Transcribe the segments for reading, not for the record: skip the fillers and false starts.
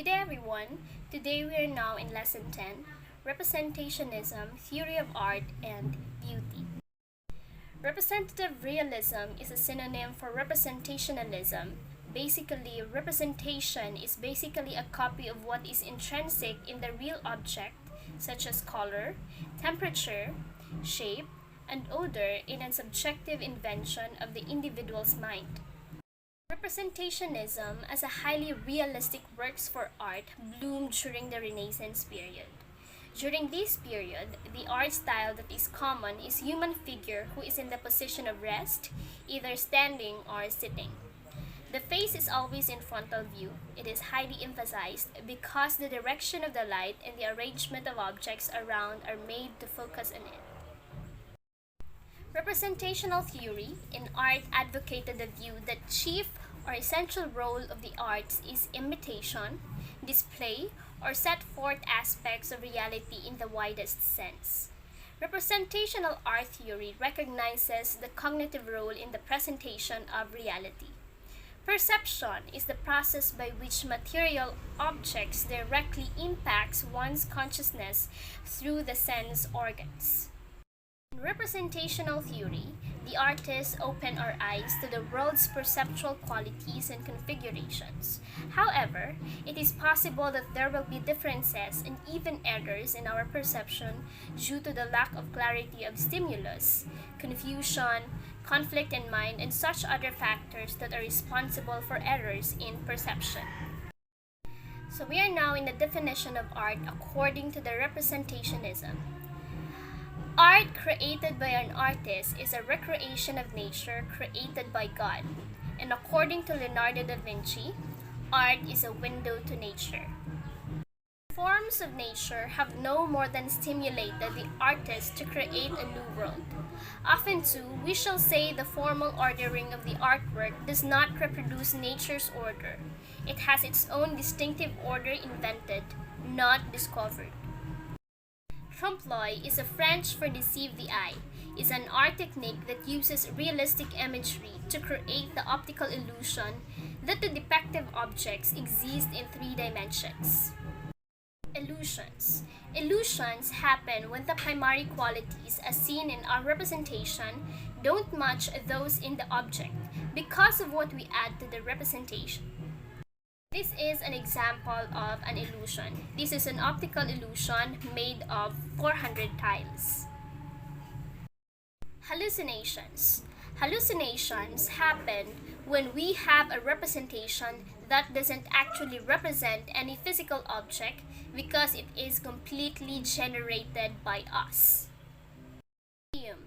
Good day everyone. Today we are now in lesson 10, Representationism, Theory of Art and Beauty. Representative realism is a synonym for representationalism. Basically, representation is basically a copy of what is intrinsic in the real object, such as color, temperature, shape, and odor in a subjective invention of the individual's mind. Representationism as a highly realistic works for art bloomed during the Renaissance period. During this period, the art style that is common is human figure who is in the position of rest, either standing or sitting. The face is always in frontal view. It is highly emphasized because the direction of the light and the arrangement of objects around are made to focus on it. Representational theory in art advocated the view that chief or essential role of the arts is imitation, display, or set forth aspects of reality in the widest sense. Representational art theory recognizes the cognitive role in the presentation of reality. Perception is the process by which material objects directly impacts one's consciousness through the sense organs. In representational theory, the artists open our eyes to the world's perceptual qualities and configurations. However, it is possible that there will be differences and even errors in our perception due to the lack of clarity of stimulus, confusion, conflict in mind, and such other factors that are responsible for errors in perception. So we are now in the definition of art according to the representationism. Art created by an artist is a recreation of nature created by God, and according to Leonardo da Vinci, art is a window to nature. Forms of nature have no more than stimulated the artist to create a new world. Often too, we shall say the formal ordering of the artwork does not reproduce nature's order. It has its own distinctive order invented, not discovered. Trompe-l'oeil is a French for deceive the eye, is an art technique that uses realistic imagery to create the optical illusion that the depictive objects exist in three dimensions. Illusions. Illusions happen when the primary qualities as seen in our representation don't match those in the object because of what we add to the representation. This is an example of an illusion. This is an optical illusion made of 400 tiles. Hallucinations. Hallucinations happen when we have a representation that doesn't actually represent any physical object because it is completely generated by us. Museum.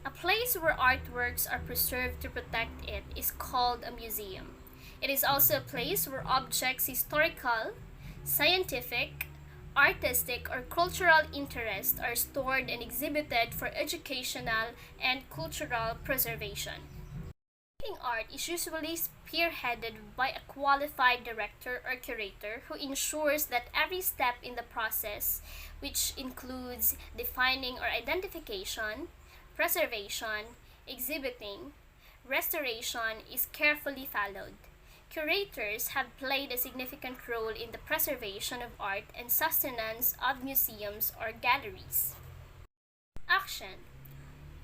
A place where artworks are preserved to protect it is called a museum. It is also a place where objects historical, scientific, artistic, or cultural interest are stored and exhibited for educational and cultural preservation. Creating art is usually spearheaded by a qualified director or curator who ensures that every step in the process, which includes defining or identification, preservation, exhibiting, restoration, is carefully followed. Curators have played a significant role in the preservation of art and sustenance of museums or galleries. Auction.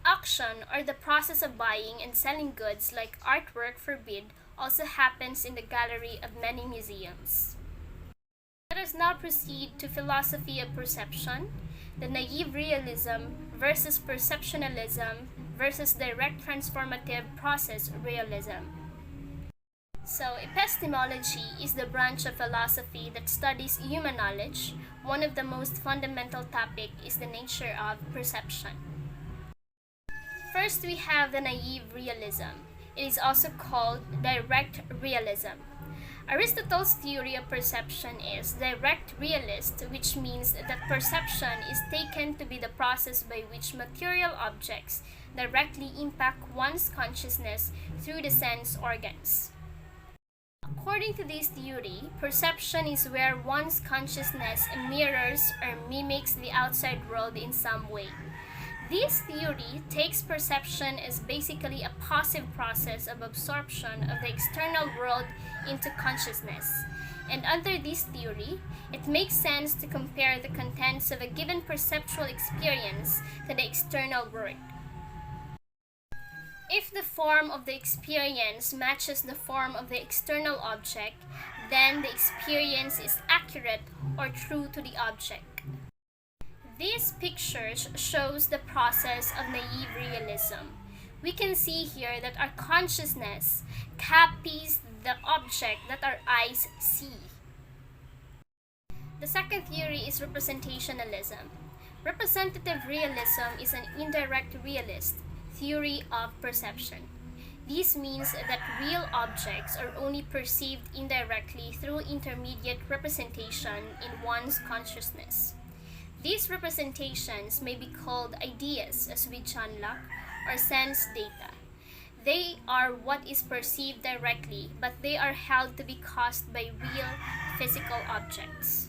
Auction, or the process of buying and selling goods like artwork for bid, also happens in the gallery of many museums. Let us now proceed to philosophy of perception, the naive realism versus perceptionalism versus direct transformative process realism. So, epistemology is the branch of philosophy that studies human knowledge. One of the most fundamental topics is the nature of perception. First, we have the naive realism. It is also called direct realism. Aristotle's theory of perception is direct realist, which means that perception is taken to be the process by which material objects directly impact one's consciousness through the sense organs. According to this theory, perception is where one's consciousness mirrors or mimics the outside world in some way. This theory takes perception as basically a passive process of absorption of the external world into consciousness. And under this theory, it makes sense to compare the contents of a given perceptual experience to the external world. If the form of the experience matches the form of the external object, then the experience is accurate or true to the object. These pictures shows the process of naive realism. We can see here that our consciousness copies the object that our eyes see. The second theory is representationalism. Representative realism is an indirect realist theory of perception. This means that real objects are only perceived indirectly through intermediate representation in one's consciousness. These representations may be called ideas, as with John Locke, or sense data. They are what is perceived directly, but they are held to be caused by real physical objects.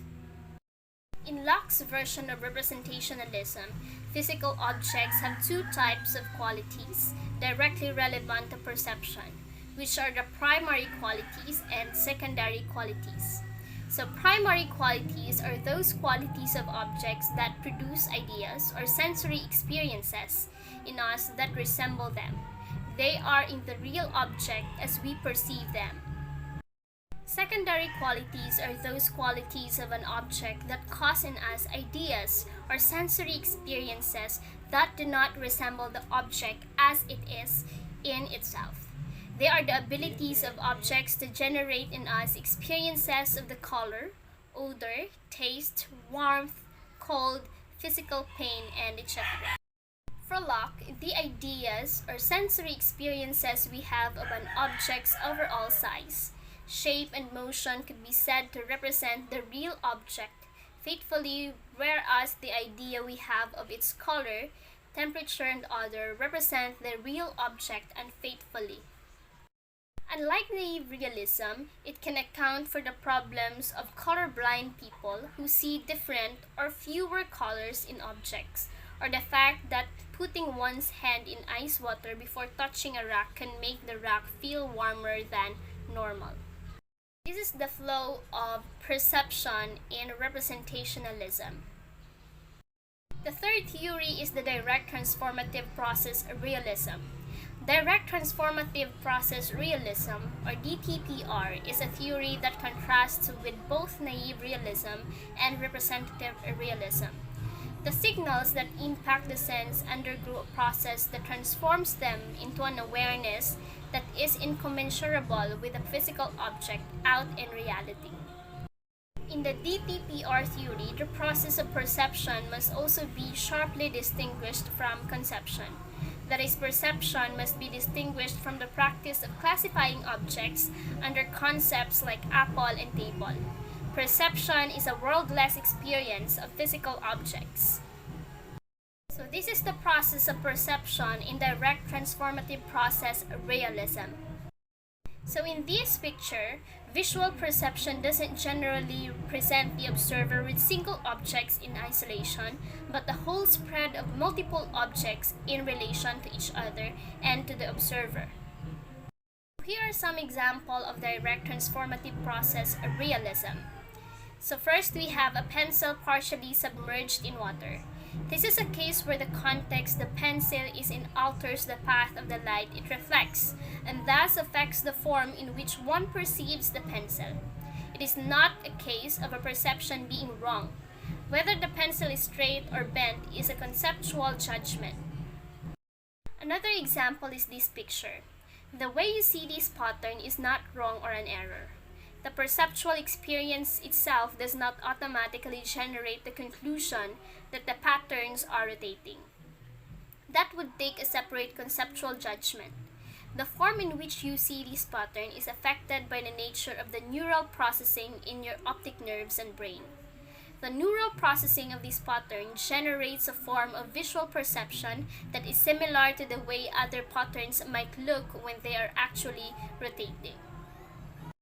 In Locke's version of representationalism, physical objects have two types of qualities directly relevant to perception, which are the primary qualities and secondary qualities. So primary qualities are those qualities of objects that produce ideas or sensory experiences in us that resemble them. They are in the real object as we perceive them. Secondary qualities are those qualities of an object that cause in us ideas or sensory experiences that do not resemble the object as it is in itself. They are the abilities of objects to generate in us experiences of the color, odor, taste, warmth, cold, physical pain, and etc. For Locke, the ideas or sensory experiences we have of an object's overall size, shape, and motion could be said to represent the real object faithfully, whereas the idea we have of its color, temperature, and odor represent the real object unfaithfully. Unlike naive realism, it can account for the problems of colorblind people who see different or fewer colors in objects, or the fact that putting one's hand in ice water before touching a rock can make the rock feel warmer than normal. This is the flow of perception in representationalism. The third theory is the direct transformative process realism. Direct transformative process realism, or DTPR, is a theory that contrasts with both naive realism and representative realism. The signals that impact the sense undergo a process that transforms them into an awareness that is incommensurable with a physical object out in reality. In the DTPR theory, the process of perception must also be sharply distinguished from conception. That is, perception must be distinguished from the practice of classifying objects under concepts like apple and table. Perception is a worldless experience of physical objects. So this is the process of perception in direct transformative process realism. So in this picture, visual perception doesn't generally present the observer with single objects in isolation, but the whole spread of multiple objects in relation to each other and to the observer. Here are some examples of direct transformative process realism. So first, we have a pencil partially submerged in water. This is a case where the context the pencil is in alters the path of the light it reflects, and thus affects the form in which one perceives the pencil. It is not a case of a perception being wrong. Whether the pencil is straight or bent is a conceptual judgment. Another example is this picture. The way you see this pattern is not wrong or an error. The perceptual experience itself does not automatically generate the conclusion that the patterns are rotating. That would take a separate conceptual judgment. The form in which you see this pattern is affected by the nature of the neural processing in your optic nerves and brain. The neural processing of this pattern generates a form of visual perception that is similar to the way other patterns might look when they are actually rotating.